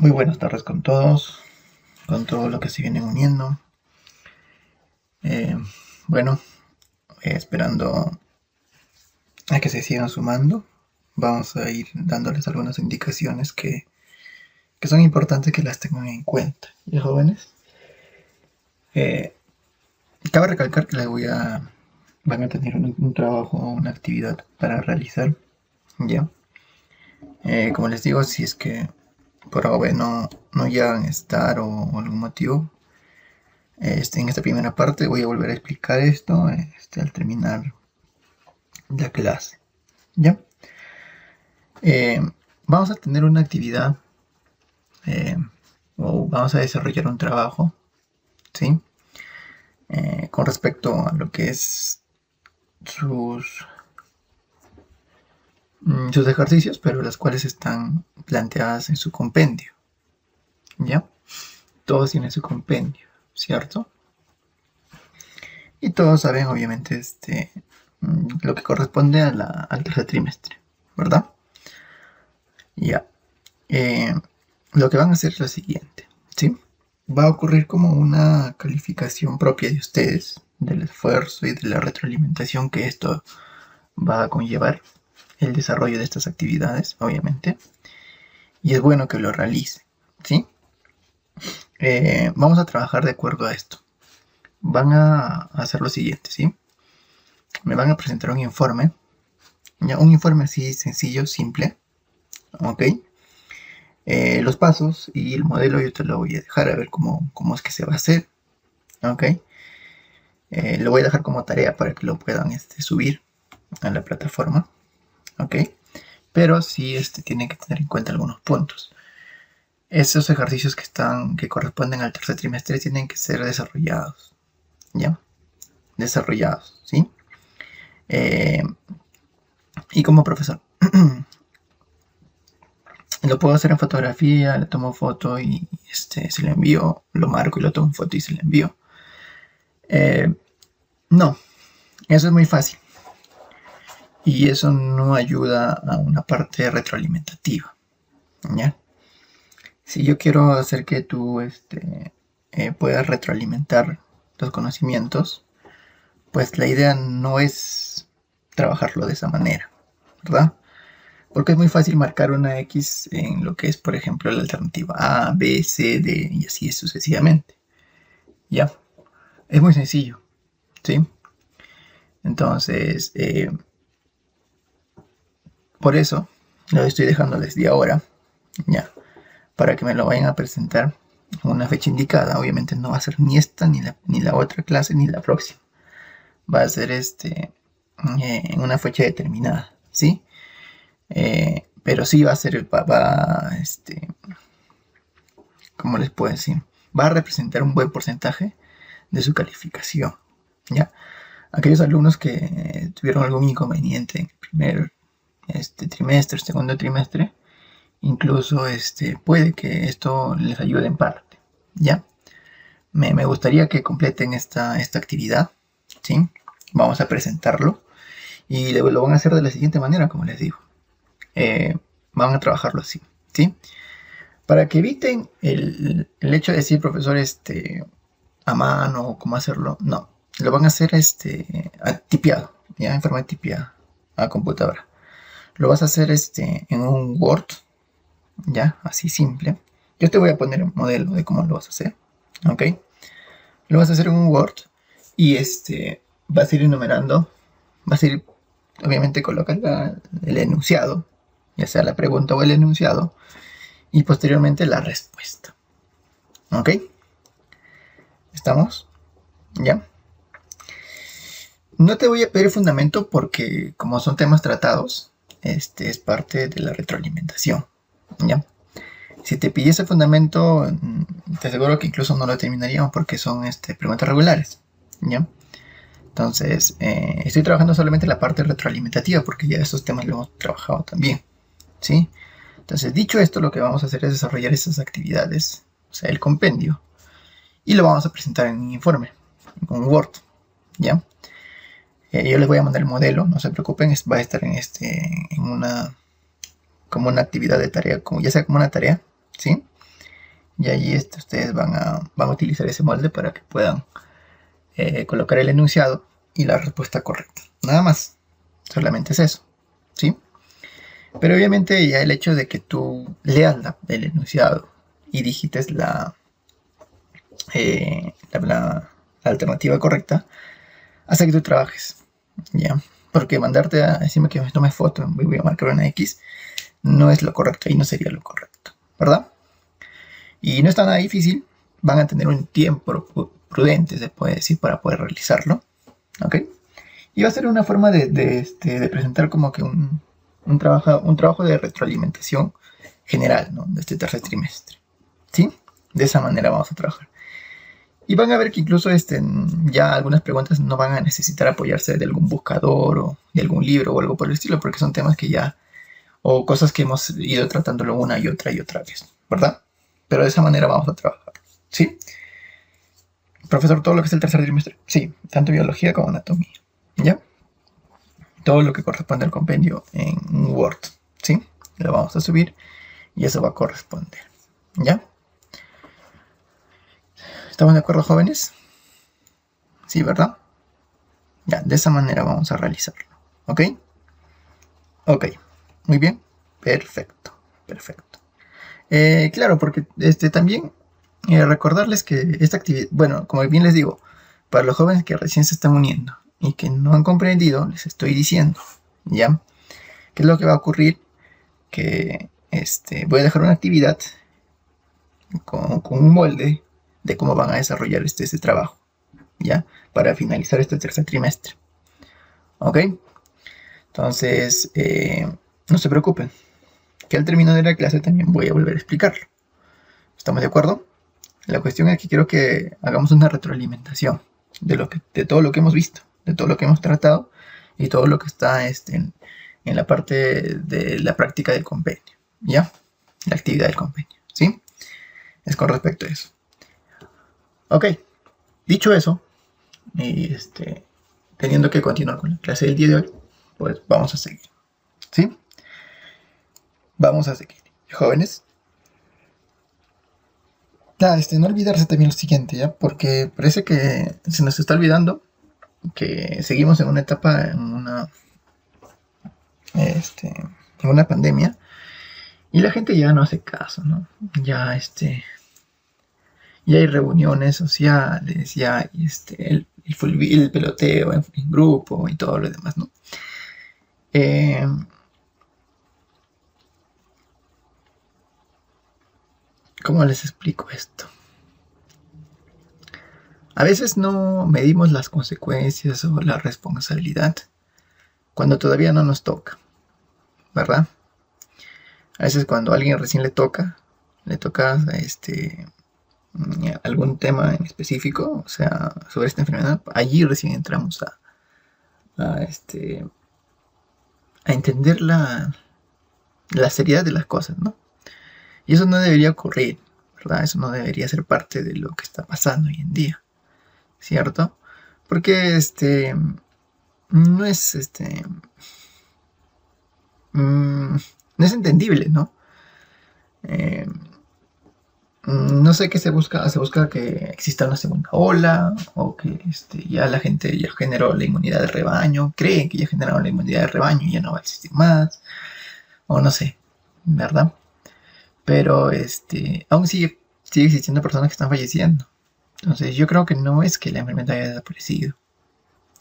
Muy buenas tardes con todos, con todo lo que se viene uniendo. Eh, bueno, esperando a que se sigan sumando, vamos a ir dándoles algunas indicaciones que son importantes que las tengan en cuenta. ¿Y jóvenes? Eh, Cabe recalcar que van a tener un trabajo, una actividad para realizar, ¿ya? Como les digo, si es que por ahora no llegan a estar o algún motivo, en esta primera parte voy a volver a explicar esto al terminar la clase. ¿Ya? Eh, Vamos a tener una actividad eh, o vamos a desarrollar un trabajo, ¿sí? Con respecto a lo que es sus, sus ejercicios, pero las cuales están planteadas en su compendio, ¿ya? Todos tienen su compendio, ¿cierto? Y todos saben, obviamente, lo que corresponde al tercer trimestre, ¿verdad? Ya. Eh, lo que van a hacer es lo siguiente, ¿sí? Va a ocurrir como una calificación propia de ustedes, del esfuerzo y de la retroalimentación que esto va a conllevar, el desarrollo de estas actividades, obviamente, y es bueno que lo realicen, ¿sí? Vamos a trabajar de acuerdo a esto. Van a hacer lo siguiente, ¿sí? Me van a presentar un informe, ya, un informe así sencillo, simple, ¿ok? Los pasos y el modelo yo te lo voy a dejar a ver cómo es que se va a hacer, ¿ok? Lo voy a dejar como tarea para que lo puedan subir a la plataforma, ¿ok? Pero sí tienen que tener en cuenta algunos puntos. Esos ejercicios que corresponden al tercer trimestre tienen que ser desarrollados, ¿ya? Desarrollados, ¿sí? Y como profesor, lo puedo hacer en fotografía, le tomo foto y se lo envío, lo marco y lo tomo foto y se lo envío. No, eso es muy fácil. Y eso no ayuda a una parte retroalimentativa, ¿ya? Si yo quiero hacer que tú puedas retroalimentar los conocimientos, pues la idea no es trabajarlo de esa manera, ¿verdad? Porque es muy fácil marcar una X en lo que es, por ejemplo, la alternativa A, B, C, D y así sucesivamente. ¿Ya? Es muy sencillo, ¿sí? Entonces, por eso lo estoy dejando desde ahora, ¿ya? Para que me lo vayan a presentar en una fecha indicada. Obviamente no va a ser ni esta, ni la otra clase, ni la próxima. Va a ser en una fecha determinada, ¿sí? Pero sí va a ser, ¿cómo les puedo decir? Va a representar un buen porcentaje de su calificación, ¿ya? Aquellos alumnos que tuvieron algún inconveniente en el primer trimestre, segundo trimestre, incluso puede que esto les ayude en parte, ¿ya? Me gustaría que completen esta actividad, ¿sí? Vamos a presentarlo y lo van a hacer de la siguiente manera, como les digo. Van a trabajarlo así, ¿sí? Para que eviten el hecho de decir, profesor, a mano o cómo hacerlo, no. Lo van a hacer tipeado, ya en forma tipeada a computadora. Lo vas a hacer en un Word, ya, así simple. Yo te voy a poner un modelo de cómo lo vas a hacer, ¿ok? Lo vas a hacer en un Word y vas a ir enumerando, vas a ir, obviamente colocar el enunciado, ya sea la pregunta o el enunciado, y posteriormente la respuesta, ¿ok? ¿Estamos? ¿Ya? No te voy a pedir fundamento porque como son temas tratados, es parte de la retroalimentación, ¿ya? Si te pidiese fundamento, te aseguro que incluso no lo terminaríamos porque son preguntas regulares, ¿ya? Entonces, estoy trabajando solamente la parte retroalimentativa porque ya esos temas lo hemos trabajado también, ¿sí? Entonces, dicho esto, lo que vamos a hacer es desarrollar esas actividades, o sea, el compendio, y lo vamos a presentar en un informe, en un Word, ¿ya? Yo les voy a mandar el modelo, no se preocupen, va a estar en una, como una actividad de tarea, como, ya sea como una tarea, ¿sí? Y ahí ustedes van a utilizar ese molde para que puedan colocar el enunciado y la respuesta correcta. Nada más. Solamente es eso. ¿Sí? Pero obviamente ya el hecho de que tú leas el enunciado y digites la alternativa correcta hace que tú trabajes. ¿Ya? Porque mandarte a decirme que me tome foto y voy a marcar una X no es lo correcto y no sería lo correcto. ¿Verdad? Y no está nada difícil. Van a tener un tiempo prudente, se puede decir, para poder realizarlo. ¿Ok? Y va a ser una forma de presentar como que un trabajo de retroalimentación general, ¿no? De este tercer trimestre. ¿Sí? De esa manera vamos a trabajar. Y van a ver que incluso ya algunas preguntas no van a necesitar apoyarse de algún buscador o de algún libro o algo por el estilo, porque son temas que ya, o cosas que hemos ido tratándolo una y otra vez, ¿verdad? Pero de esa manera vamos a trabajar, ¿sí? Profesor, todo lo que es el tercer trimestre, sí, tanto biología como anatomía, ¿ya? Todo lo que corresponde al compendio en Word, ¿sí? Lo vamos a subir y eso va a corresponder, ¿ya? ¿Estamos de acuerdo, jóvenes? Sí, ¿verdad? Ya, de esa manera vamos a realizarlo, ¿ok? Ok, muy bien, perfecto, perfecto. Claro, porque también recordarles que esta actividad, bueno, como bien les digo, para los jóvenes que recién se están uniendo y que no han comprendido, les estoy diciendo, ¿ya? ¿Qué es lo que va a ocurrir? Que voy a dejar una actividad con un molde de cómo van a desarrollar este trabajo, ¿ya? Para finalizar este tercer trimestre, ¿ok? Entonces, no se preocupen, que al término de la clase también voy a volver a explicarlo. ¿Estamos de acuerdo? La cuestión es que quiero que hagamos una retroalimentación de todo lo que hemos visto, de todo lo que hemos tratado y todo lo que está en la parte de la práctica del compendio, ¿ya? La actividad del compendio, ¿sí? Es con respecto a eso. Ok, dicho eso, y teniendo que continuar con la clase del día de hoy, pues vamos a seguir, ¿sí? Vamos a seguir. Jóvenes, no olvidarse también lo siguiente, ¿ya? Porque parece que se nos está olvidando que seguimos en una etapa, en una pandemia, y la gente ya no hace caso, ¿no? Ya, ya hay reuniones sociales, ya hay el peloteo en grupo y todo lo demás, ¿no? ¿Cómo les explico esto? A veces no medimos las consecuencias o la responsabilidad cuando todavía no nos toca, ¿verdad? A veces cuando a alguien recién le toca algún tema en específico, o sea, sobre esta enfermedad, allí recién entramos a, a entender la seriedad de las cosas, ¿no? Y eso no debería ocurrir, ¿verdad? Eso no debería ser parte de lo que está pasando hoy en día, ¿cierto? Porque no es no es entendible, ¿no? No sé qué se busca que exista una segunda ola o que ya la gente ya generó la inmunidad de rebaño, creen que ya generaron la inmunidad de rebaño y ya no va a existir más, o no sé, ¿verdad? Pero aún sigue existiendo personas que están falleciendo. Entonces yo creo que no es que la enfermedad haya desaparecido,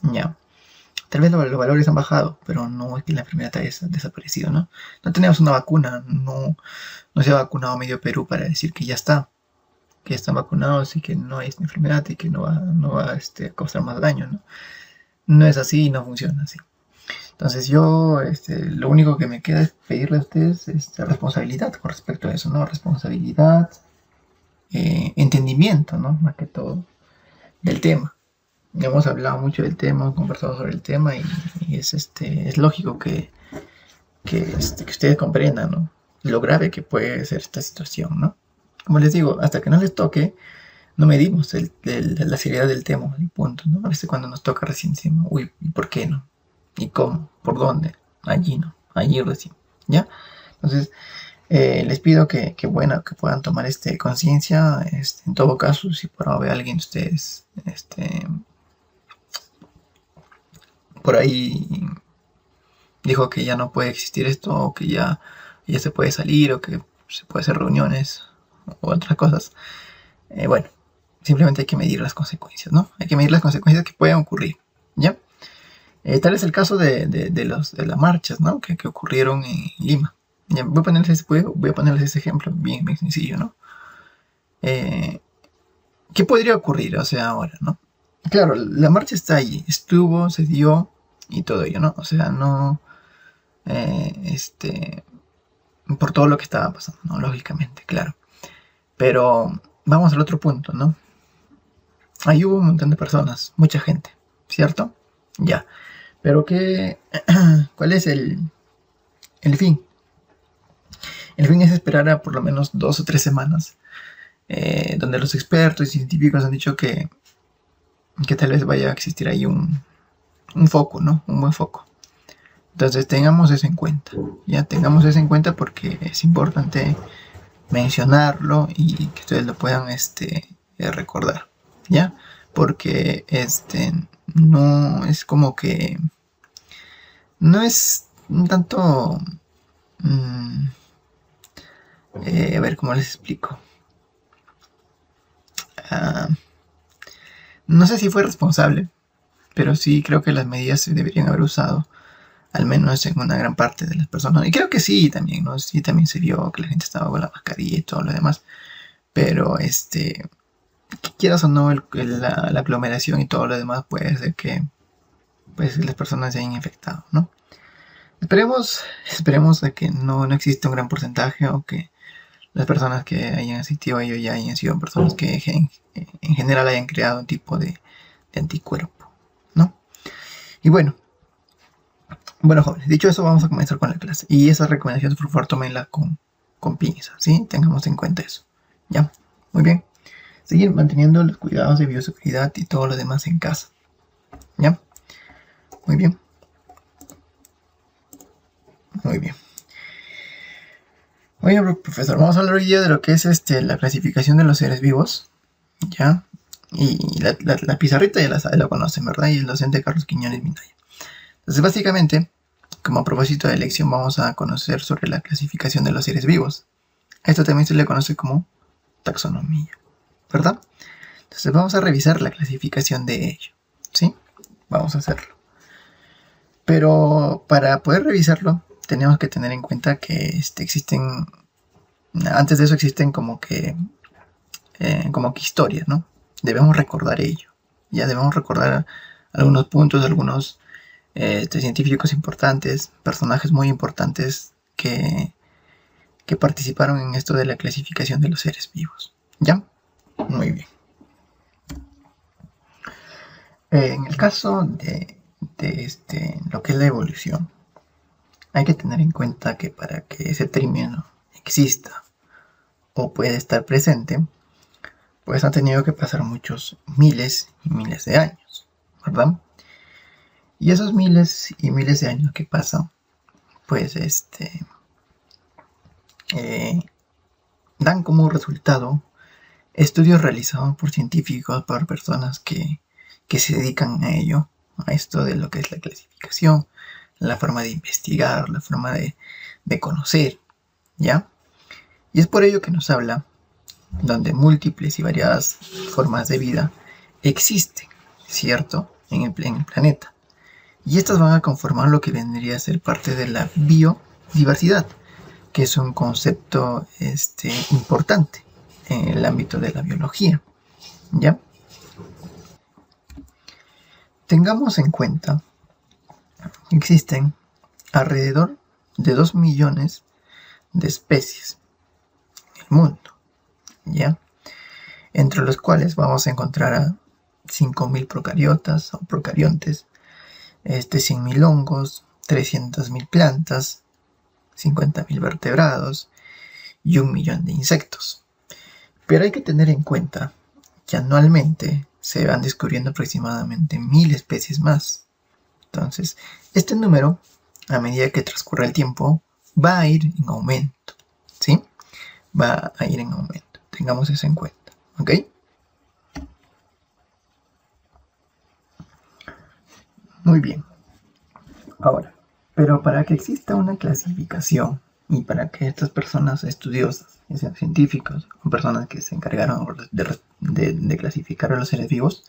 ya. Tal vez los valores han bajado, pero no es que la enfermedad haya desaparecido, ¿no? No tenemos una vacuna, no se ha vacunado medio Perú para decir que ya está, que están vacunados y que no hay esta enfermedad y que no va a causar más daño, ¿no? No es así y no funciona así. Entonces yo, lo único que me queda es pedirle a ustedes responsabilidad con respecto a eso, ¿no? Responsabilidad, entendimiento, ¿no? Más que todo, del tema. Hemos hablado mucho del tema, hemos conversado sobre el tema y es lógico que ustedes comprendan, ¿no? Lo grave que puede ser esta situación, ¿no? Como les digo, hasta que no les toque, no medimos la seriedad del tema, el punto, ¿no? A veces cuando nos toca recién encima, uy, ¿y por qué no? ¿Y cómo? ¿Por dónde? Allí no, allí recién, ¿ya? Entonces, Les pido bueno, que puedan tomar conciencia. En todo caso, si por ahí alguien de ustedes por ahí dijo que ya no puede existir esto, o que ya se puede salir, o que se puede hacer reuniones o otras cosas, bueno, simplemente hay que medir las consecuencias, ¿no? Hay que medir las consecuencias que pueden ocurrir, ¿ya? Tal es el caso de las marchas, ¿no? Que ocurrieron en Lima. Ya, voy a ponerles ese ejemplo bien sencillo, ¿no? ¿Qué podría ocurrir, o sea, ahora, ¿no? Claro, la marcha está allí, estuvo, se dio y todo ello, ¿no? O sea, no, por todo lo que estaba pasando, ¿no? Lógicamente, claro. Pero vamos al otro punto, ¿no? Ahí hubo un montón de personas, mucha gente, ¿cierto? Ya. Pero ¿cuál es el fin? El fin es esperar a por lo menos 2 o 3 semanas, donde los expertos y científicos han dicho que tal vez vaya a existir ahí un foco, ¿no? Un buen foco. Entonces tengamos eso en cuenta, ya tengamos eso en cuenta porque es importante mencionarlo y que ustedes lo puedan recordar, ¿ya? Porque no es como que no es un tanto a ver cómo les explico. No sé si fue responsable, pero sí creo que las medidas se deberían haber usado, al menos en una gran parte de las personas. Y creo que sí también, ¿no? Sí también se vio que la gente estaba con la mascarilla y todo lo demás. Pero quieras o no, la aglomeración y todo lo demás puede hacer que pues las personas se hayan infectado, ¿no? Esperemos de que no exista un gran porcentaje, o que las personas que hayan asistido a ello ya hayan sido personas que en general hayan creado un tipo de anticuerpo, ¿no? Y bueno, jóvenes, dicho eso, vamos a comenzar con la clase. Y esas recomendaciones, por favor, tómenlas con pinzas, ¿sí? Tengamos en cuenta eso, ¿ya? Muy bien. Seguir manteniendo los cuidados de bioseguridad y todo lo demás en casa, ¿ya? Muy bien. Muy bien. Oye, profesor, vamos a hablar hoy día de lo que es la clasificación de los seres vivos, ¿ya? Y la pizarrita ya la conocen, ¿verdad? Y el docente Carlos Quiñones Minaya. Entonces, básicamente, como a propósito de lección, vamos a conocer sobre la clasificación de los seres vivos. Esto también se le conoce como taxonomía, ¿verdad? Entonces, vamos a revisar la clasificación de ello, ¿sí? Vamos a hacerlo. Pero para poder revisarlo, tenemos que tener en cuenta que existen, antes de eso existen como que historias, ¿no? Debemos recordar ello. Ya debemos recordar algunos puntos, algunos científicos importantes, personajes muy importantes que participaron en esto de la clasificación de los seres vivos. ¿Ya? Muy bien. En el caso de lo que es la evolución, hay que tener en cuenta que para que ese término exista o pueda estar presente, pues han tenido que pasar muchos miles y miles de años, ¿verdad? Y esos miles y miles de años que pasan, pues dan como resultado estudios realizados por científicos, por personas que se dedican a ello, a esto de lo que es la clasificación, la forma de investigar, la forma de conocer, ¿ya? Y es por ello que nos habla donde múltiples y variadas formas de vida existen, ¿cierto? En el planeta. Y estas van a conformar lo que vendría a ser parte de la biodiversidad, que es un concepto importante en el ámbito de la biología, ¿ya? Tengamos en cuenta que existen alrededor de 2 millones de especies en el mundo, ¿ya? Entre los cuales vamos a encontrar a 5.000 procariotas o procariontes, 100.000 hongos, 300.000 plantas, 50.000 vertebrados y 1 millón de insectos. Pero hay que tener en cuenta que anualmente se van descubriendo aproximadamente 1.000 especies más. Entonces, este número, a medida que transcurre el tiempo, va a ir en aumento, ¿sí? va a ir en aumento. Tengamos eso en cuenta, ¿ok? Muy bien. Ahora, pero para que exista una clasificación y para que estas personas estudiosas, ya sean científicos o personas que se encargaron de clasificar a los seres vivos,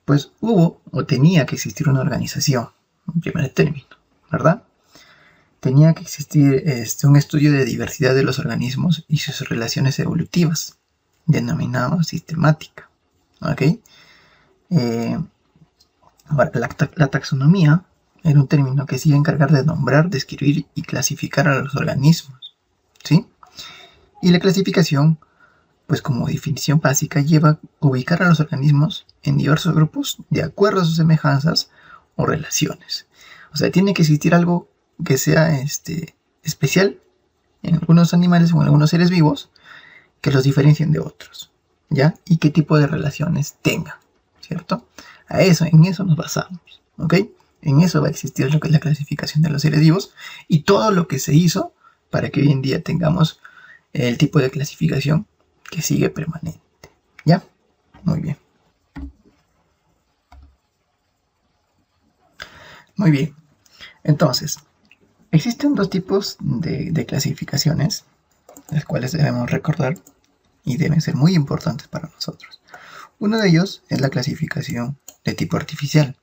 pues hubo o tenía que existir una organización, en primer término, ¿verdad? Tenía que existir un estudio de diversidad de los organismos y sus relaciones evolutivas, denominado sistemática, ¿ok? Ahora, la taxonomía era un término que se iba a encargar de nombrar, describir y clasificar a los organismos, ¿sí? Y la clasificación, pues como definición básica, lleva a ubicar a los organismos en diversos grupos de acuerdo a sus semejanzas o relaciones. O sea, tiene que existir algo que sea especial en algunos animales o en algunos seres vivos que los diferencien de otros, ¿ya? Y qué tipo de relaciones tengan, ¿cierto? En eso nos basamos, ¿ok? En eso va a existir lo que es la clasificación de los seres vivos y todo lo que se hizo para que hoy en día tengamos el tipo de clasificación que sigue permanente, ¿ya? Muy bien. Muy bien. Entonces, existen dos tipos de clasificaciones, las cuales debemos recordar y deben ser muy importantes para nosotros. Uno de ellos es la clasificación de tipo artificial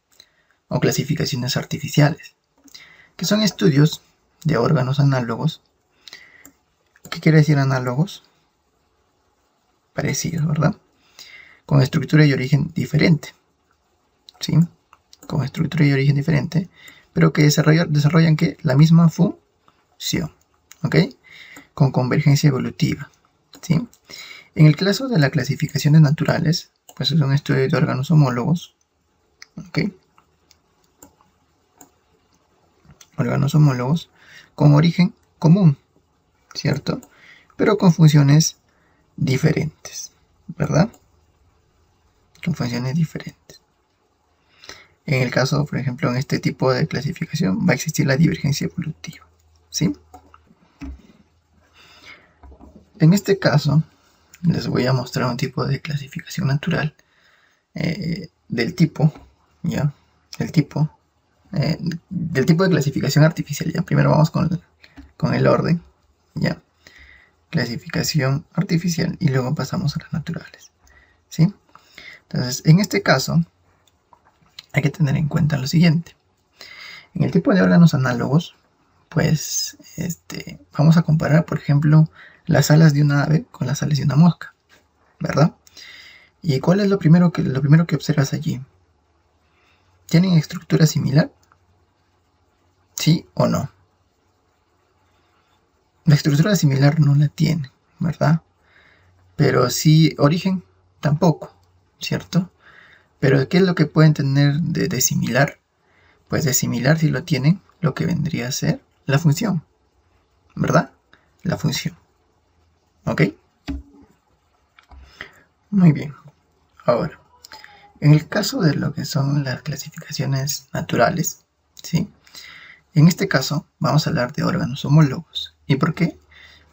o clasificaciones artificiales, que son estudios de órganos análogos. ¿Qué quiere decir análogos? Parecidos, ¿verdad? Con estructura y origen diferente, ¿sí? Con estructura y origen diferente, pero que desarrollan ¿qué? La misma función, ¿ok? Con convergencia evolutiva, ¿sí? En el caso de las clasificaciones naturales, pues es un estudio de órganos homólogos, ¿ok? Órganos homólogos con origen común, ¿cierto? Pero con funciones diferentes, ¿verdad? Con funciones diferentes. En el caso, por ejemplo, en este tipo de clasificación va a existir la divergencia evolutiva, ¿sí? En este caso, les voy a mostrar un tipo de clasificación natural del tipo, ¿ya? Del tipo de clasificación artificial, ¿ya? Primero vamos con el orden, ¿ya? Clasificación artificial y luego pasamos a las naturales, ¿sí? Entonces, en este caso, hay que tener en cuenta lo siguiente. En el tipo de órganos análogos, pues, vamos a comparar, por ejemplo, las alas de una ave con las alas de una mosca, ¿verdad? ¿Y cuál es lo primero que observas allí? ¿Tienen estructura similar? ¿Sí o no? La estructura similar no la tiene, ¿verdad? Pero sí, origen tampoco, ¿cierto? Pero ¿qué es lo que pueden tener de similar? Pues de similar si lo tienen, lo que vendría a ser la función, ¿verdad? La función, ¿ok? Muy bien. Ahora, en el caso de lo que son las clasificaciones naturales, ¿sí? En este caso vamos a hablar de órganos homólogos. ¿Y por qué?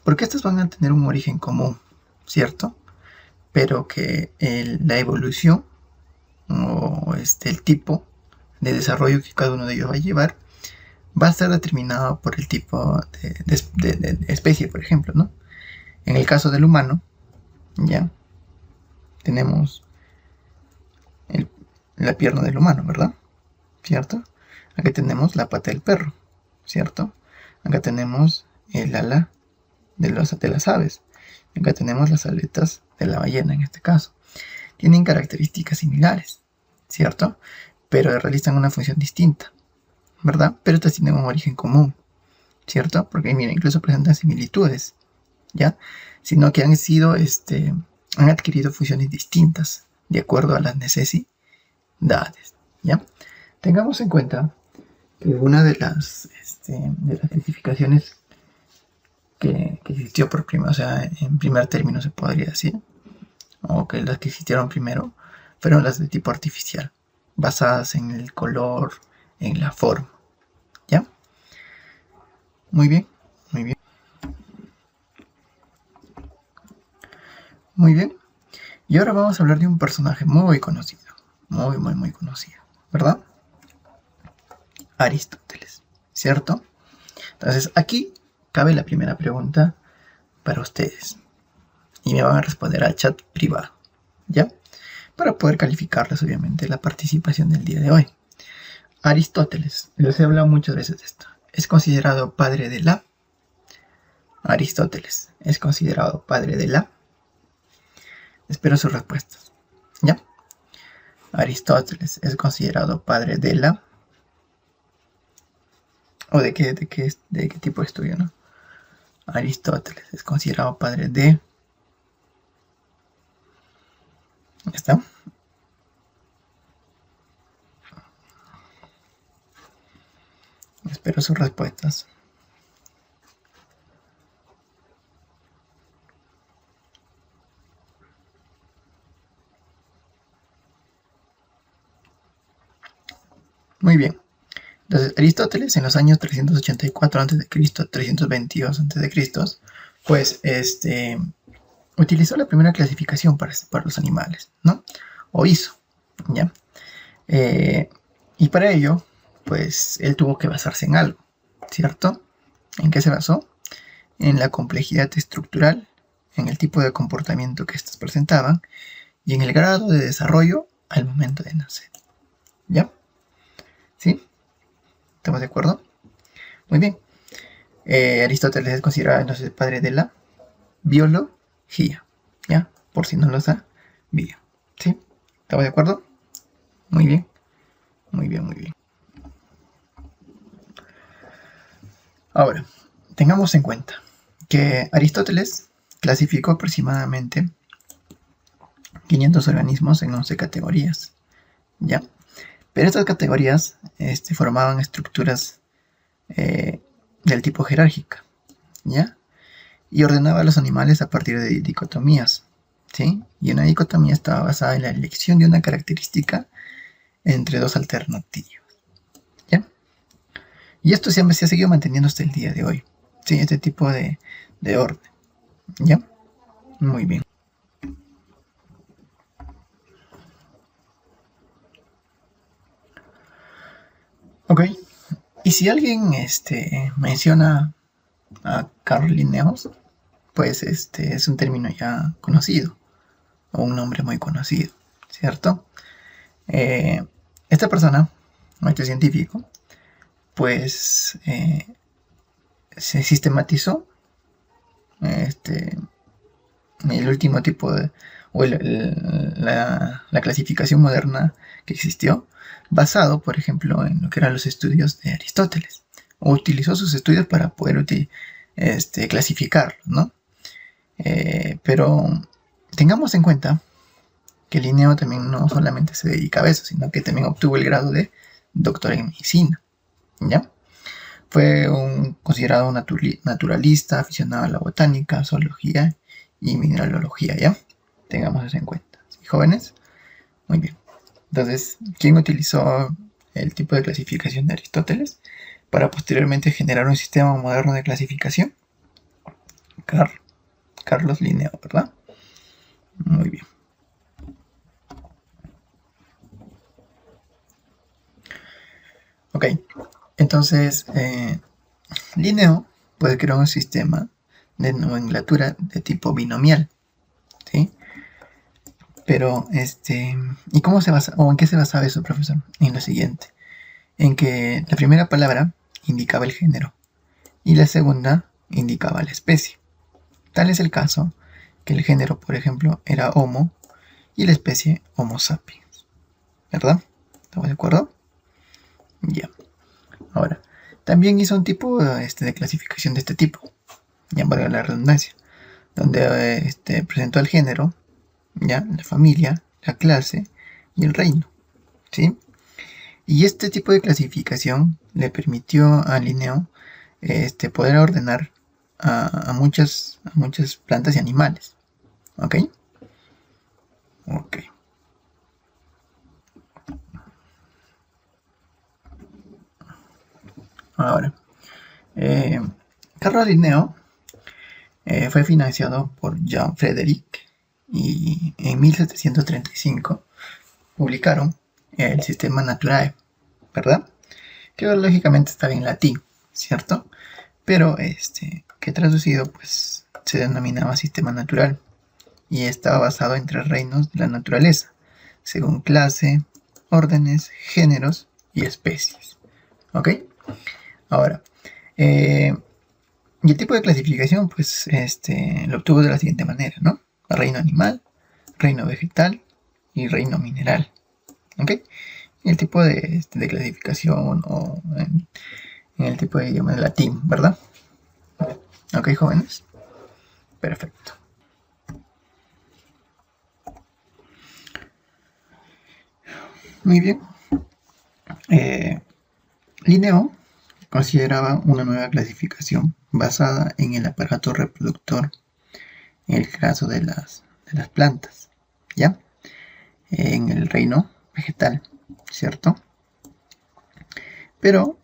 Porque estos van a tener un origen común, ¿cierto? Pero que la evolución o el tipo de desarrollo que cada uno de ellos va a llevar va a estar determinado por el tipo de especie, por ejemplo, ¿no? En el caso del humano, ya tenemos la pierna del humano, ¿verdad? ¿Cierto? Acá tenemos la pata del perro, ¿cierto? Acá tenemos el ala de las aves. Acá tenemos las aletas de la ballena en este caso. Tienen características similares, ¿cierto? Pero realizan una función distinta, ¿verdad? Pero estas tienen un origen común, ¿cierto? Porque mira, incluso presentan similitudes, ¿ya? Sino que han adquirido funciones distintas de acuerdo a las necesidades, ¿ya? Tengamos en cuenta que una de las clasificaciones que existió por primero, o sea, en primer término se podría decir, o que las que existieron primero, fueron las de tipo artificial, basadas en el color, en la forma, ¿ya? Muy bien, muy bien. Muy bien. Y ahora vamos a hablar de un personaje muy conocido. Muy conocido. ¿Verdad? Aristóteles. ¿Cierto? Entonces aquí cabe la primera pregunta para ustedes. Y me van a responder al chat privado. ¿Ya? Para poder calificarles, obviamente, la participación del día de hoy. Aristóteles, les he hablado muchas veces de esto. Es considerado padre de la. Aristóteles es considerado padre de la. Espero sus respuestas. ¿Ya? Aristóteles es considerado padre de la. ¿O de qué tipo de estudio, no? Aristóteles es considerado padre de. ¿Ya está? Espero sus respuestas. Muy bien. Entonces, Aristóteles en los años 384 a.C., 322 a.C., pues utilizó la primera clasificación para separar los animales, ¿no? O hizo, ¿ya? Y para ello, pues él tuvo que basarse en algo, ¿cierto? ¿En qué se basó? En la complejidad estructural, en el tipo de comportamiento que éstas presentaban y en el grado de desarrollo al momento de nacer. ¿Ya? ¿Sí? ¿Estamos de acuerdo? Muy bien. Aristóteles es considerado entonces el padre de la biología. ¿Ya? Por si no lo sabía. ¿Sí? ¿Estamos de acuerdo? Muy bien. Muy bien. Ahora, tengamos en cuenta que Aristóteles clasificó aproximadamente 500 organismos en 11 categorías. ¿Ya? Pero estas categorías formaban estructuras del tipo jerárquica, ¿ya? Y ordenaba a los animales a partir de dicotomías, ¿sí? Y una dicotomía estaba basada en la elección de una característica entre dos alternativas, ¿ya? Y esto siempre se ha seguido manteniendo hasta el día de hoy, ¿sí? Este tipo de orden, ¿ya? Muy bien. Ok. Y si alguien menciona a Carl Linnaeus, pues es un término ya conocido, o un nombre muy conocido, ¿cierto? Esta persona, este científico, pues se sistematizó el último tipo de, o la clasificación moderna que existió, basado, por ejemplo, en lo que eran los estudios de Aristóteles, o utilizó sus estudios para poder clasificarlo, ¿no? Pero tengamos en cuenta que Linneo también no solamente se dedica a eso, sino que también obtuvo el grado de doctor en medicina, ¿ya? Fue considerado naturalista, aficionado a la botánica, zoología y mineralogía, ¿ya? Tengamos eso en cuenta. ¿Sí, jóvenes? Muy bien. Entonces, ¿quién utilizó el tipo de clasificación de Aristóteles para posteriormente generar un sistema moderno de clasificación? Carlos Linneo, ¿verdad? Muy bien. Ok, entonces Linneo puede crear un sistema de nomenclatura de tipo binomial, ¿sí? Pero, ¿y cómo se basa, o en qué se basaba eso, profesor? En lo siguiente, en que la primera palabra indicaba el género y la segunda indicaba la especie. Tal es el caso que el género, por ejemplo, era Homo y la especie Homo sapiens, ¿verdad? ¿Estamos de acuerdo? Ya. Ahora, también hizo un tipo de clasificación de este tipo, ya valga la redundancia, donde presentó el género, ya, la familia, la clase y el reino, ¿sí? Y este tipo de clasificación le permitió a Linneo poder ordenar a muchas plantas y animales, ¿ok? Ok. Ahora, Carlos Linneo fue financiado por Jean Frédéric y en 1735 publicaron el Sistema Naturae, ¿verdad? Que lógicamente estaba en latín, ¿cierto? Pero que traducido pues se denominaba Sistema Natural y estaba basado en 3 reinos de la naturaleza, según clase, órdenes, géneros y especies. ¿Ok? Ahora, y el tipo de clasificación, pues, lo obtuvo de la siguiente manera, ¿no? Reino animal, reino vegetal y reino mineral. ¿Ok? Y el tipo de clasificación o en el tipo de idioma de latín, ¿verdad? ¿Ok, jóvenes? Perfecto. Muy bien. Linneo consideraba una nueva clasificación basada en el aparato reproductor, en el caso de las plantas, ¿ya? En el reino vegetal, ¿cierto? Pero,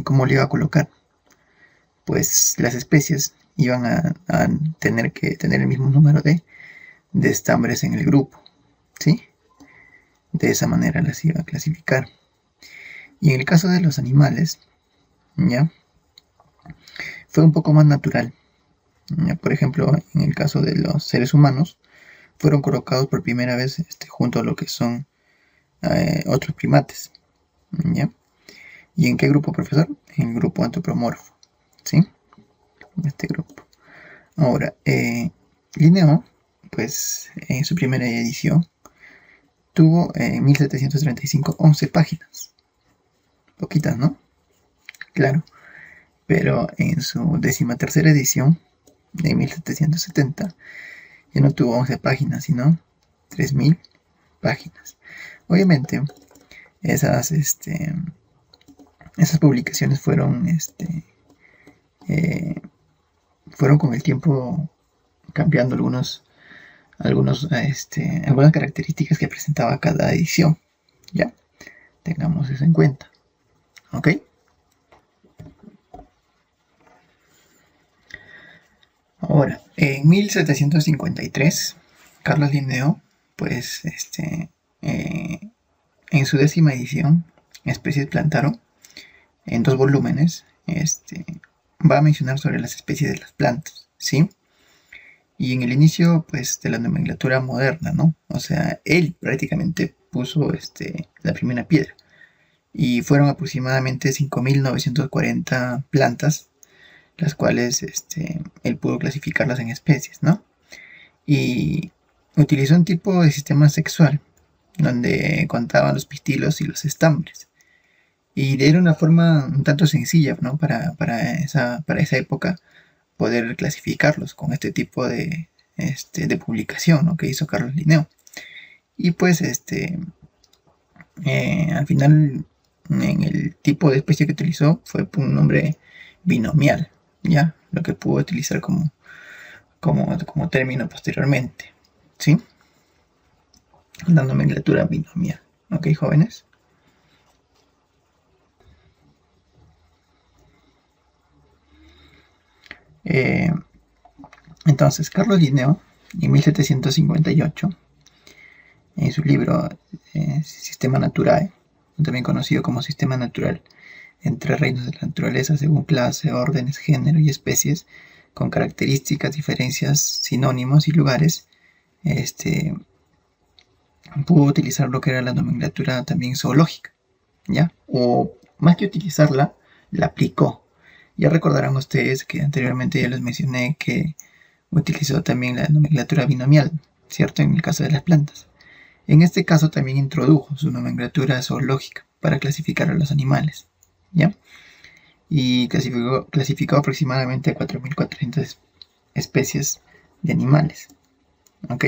¿cómo le iba a colocar? Pues las especies iban a tener que tener el mismo número de estambres en el grupo, ¿sí? De esa manera las iba a clasificar. Y en el caso de los animales, ¿ya? Fue un poco más natural. ¿Ya? Por ejemplo, en el caso de los seres humanos, fueron colocados por primera vez junto a lo que son otros primates. ¿Ya? ¿Y en qué grupo, profesor? En el grupo antropomorfo, ¿sí? Este grupo. Ahora, Linneo, pues en su primera edición, tuvo en 1735 11 páginas. Poquitas, ¿no? Claro. Pero en su 13ª edición, de 1770, ya no tuvo 11 páginas, sino 3000 páginas. Obviamente, esas publicaciones fueron con el tiempo cambiando algunas características que presentaba cada edición. Ya, tengamos eso en cuenta. ¿Ok? Ahora, en 1753, Carlos Linneo, pues, en su 10ª edición, Especies Plantarum, en 2 volúmenes, va a mencionar sobre las especies de las plantas, ¿sí? Y en el inicio, pues, de la nomenclatura moderna, ¿no? O sea, él prácticamente puso la primera piedra. Y fueron aproximadamente 5.940 plantas, las cuales él pudo clasificarlas en especies, ¿no? Y utilizó un tipo de sistema sexual, donde contaban los pistilos y los estambres. Y era una forma un tanto sencilla, ¿no? Para esa época poder clasificarlos con este tipo de publicación, ¿no? Que hizo Carlos Linneo. Y pues al final en el tipo de especie que utilizó fue un nombre binomial, ¿ya? Lo que pudo utilizar como término posteriormente, ¿sí? La nomenclatura binomial. ¿Ok, jóvenes? Entonces, Carlos Linneo, en 1758, en su libro Sistema Naturae, también conocido como Sistema Natural, entre reinos de la naturaleza según clase, órdenes, género y especies, con características, diferencias, sinónimos y lugares, pudo utilizar lo que era la nomenclatura también zoológica, ¿ya? O más que utilizarla, la aplicó. Ya recordarán ustedes que anteriormente ya les mencioné que utilizó también la nomenclatura binomial, ¿cierto? En el caso de las plantas. En este caso también introdujo su nomenclatura zoológica para clasificar a los animales, ¿ya? Y clasificó aproximadamente a 4.400 especies de animales, ¿ok?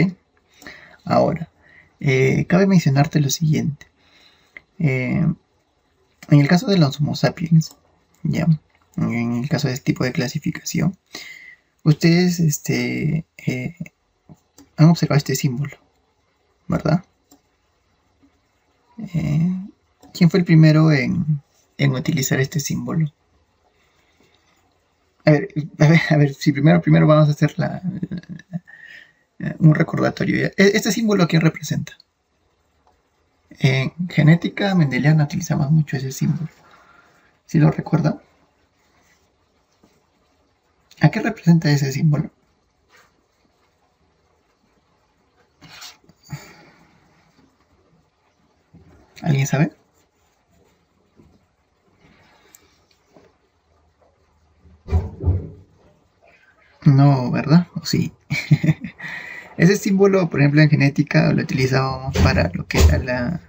Ahora, cabe mencionarte lo siguiente. En el caso de los Homo sapiens, ¿ya? En el caso de este tipo de clasificación, ustedes han observado este símbolo, ¿verdad? ¿Quién fue el primero en utilizar este símbolo? A ver, si primero vamos a hacer un recordatorio. Este símbolo, ¿quién representa? En genética mendeliana utilizamos mucho ese símbolo. ¿Sí lo recuerdan? ¿A qué representa ese símbolo? ¿Alguien sabe? No, ¿verdad? ¿O sí? Ese símbolo, por ejemplo, en genética lo utilizábamos para lo que era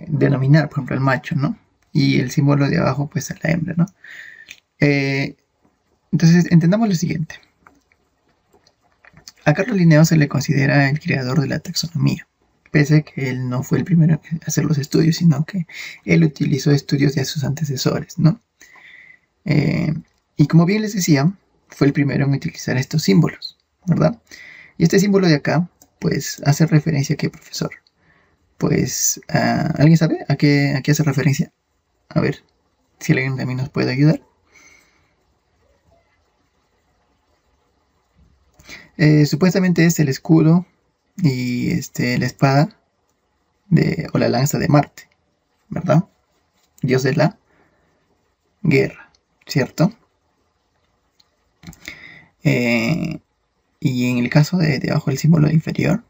denominar, por ejemplo, al macho, ¿no? Y el símbolo de abajo, pues, a la hembra, ¿no? Entonces, entendamos lo siguiente. A Carlos Linneo se le considera el creador de la taxonomía, pese a que él no fue el primero en hacer los estudios, sino que él utilizó estudios de sus antecesores, ¿no? Y como bien les decía, fue el primero en utilizar estos símbolos, ¿verdad? Y este símbolo de acá, pues, hace referencia a qué, profesor. Pues, ¿alguien sabe a qué hace referencia? A ver, si alguien también nos puede ayudar. Supuestamente es el escudo y la espada o la lanza de Marte, ¿verdad? Dios de la guerra, ¿cierto? Y en el caso de debajo del símbolo inferior,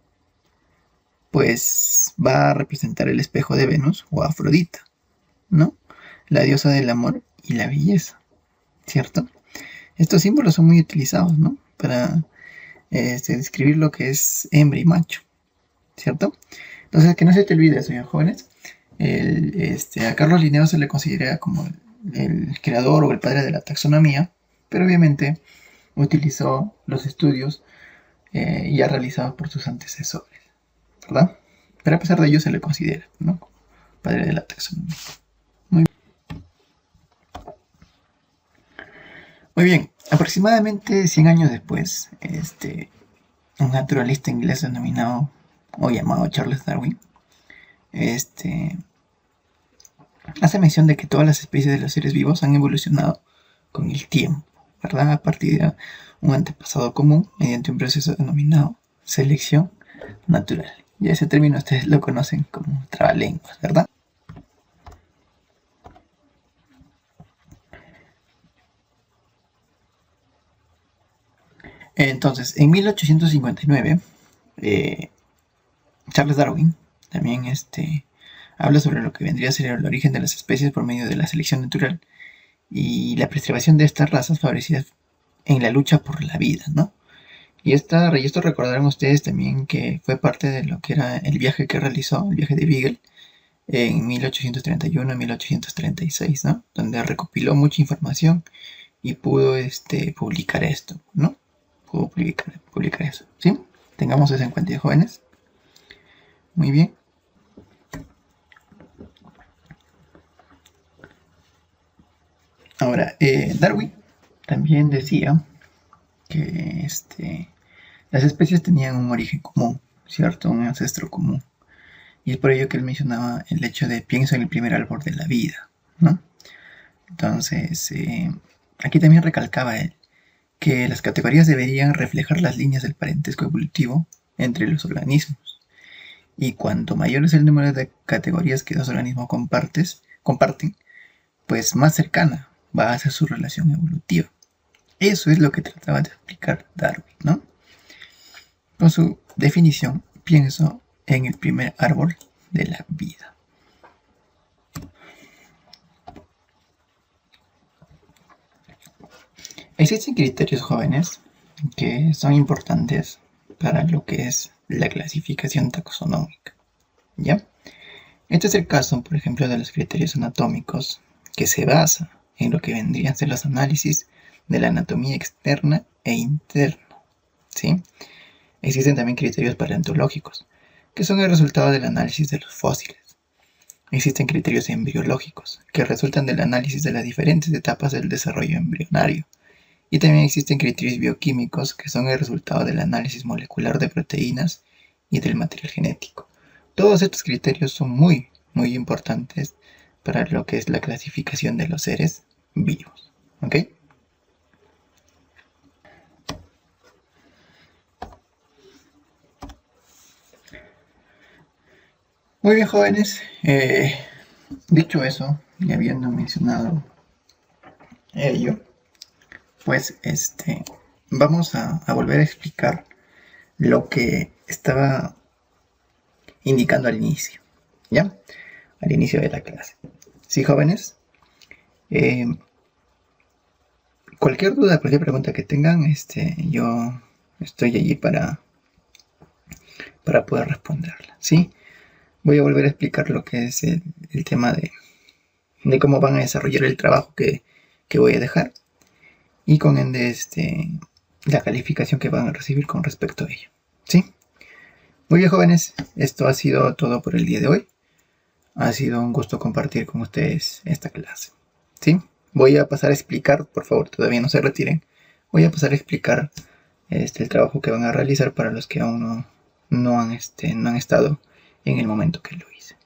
pues va a representar el espejo de Venus o Afrodita, ¿no? La diosa del amor y la belleza, ¿cierto? Estos símbolos son muy utilizados, ¿no? Para describir lo que es hembra y macho, ¿cierto? Entonces, que no se te olvide eso, jóvenes. A Carlos Linneo se le considera como el creador o el padre de la taxonomía, pero obviamente utilizó los estudios ya realizados por sus antecesores, ¿verdad? Pero a pesar de ello se le considera, ¿no? Padre de la taxonomía. Muy bien, aproximadamente 100 años después, un naturalista inglés denominado o llamado Charles Darwin, hace mención de que todas las especies de los seres vivos han evolucionado con el tiempo, ¿verdad? A partir de un antepasado común mediante un proceso denominado selección natural. Y ese término ustedes lo conocen como trabalenguas, ¿verdad? Entonces, en 1859, Charles Darwin también habla sobre lo que vendría a ser el origen de las especies por medio de la selección natural y la preservación de estas razas favorecidas en la lucha por la vida, ¿no? Y esto recordarán ustedes también que fue parte de lo que era el viaje que realizó, el viaje de Beagle, en 1831-1836, ¿no? Donde recopiló mucha información y pudo publicar esto, ¿no? Pudo publicar eso, ¿sí? Tengamos eso en cuenta, jóvenes. Muy bien. Ahora, Darwin también decía que las especies tenían un origen común, ¿cierto? Un ancestro común. Y es por ello que él mencionaba el hecho de pienso en el primer árbol de la vida, ¿no? Entonces, aquí también recalcaba él que las categorías deberían reflejar las líneas del parentesco evolutivo entre los organismos. Y cuanto mayor es el número de categorías que dos organismos comparten, pues más cercana va a ser su relación evolutiva. Eso es lo que trataba de explicar Darwin, ¿no? Con su definición, pienso en el primer árbol de la vida. Existen criterios, jóvenes, que son importantes para lo que es la clasificación taxonómica, ¿ya? Este es el caso, por ejemplo, de los criterios anatómicos, que se basa en lo que vendrían a ser los análisis de la anatomía externa e interna, ¿sí? Existen también criterios paleontológicos, que son el resultado del análisis de los fósiles. Existen criterios embriológicos, que resultan del análisis de las diferentes etapas del desarrollo embrionario. Y también existen criterios bioquímicos, que son el resultado del análisis molecular de proteínas y del material genético. Todos estos criterios son muy, muy importantes para lo que es la clasificación de los seres vivos. ¿Ok? Muy bien, jóvenes. Dicho eso, y habiendo mencionado ello, pues vamos a volver a explicar lo que estaba indicando al inicio, ¿ya? Al inicio de la clase. Sí, jóvenes. Eh, Cualquier duda, cualquier pregunta que tengan, yo estoy allí para poder responderla, ¿sí? Voy a volver a explicar lo que es el tema de cómo van a desarrollar el trabajo que voy a dejar y con ende la calificación que van a recibir con respecto a ello, ¿sí? Muy bien, jóvenes, esto ha sido todo por el día de hoy. Ha sido un gusto compartir con ustedes esta clase, ¿sí? Voy a pasar a explicar, por favor, todavía no se retiren. Voy a pasar a explicar el trabajo que van a realizar para los que aún no han estado en el momento que lo hice.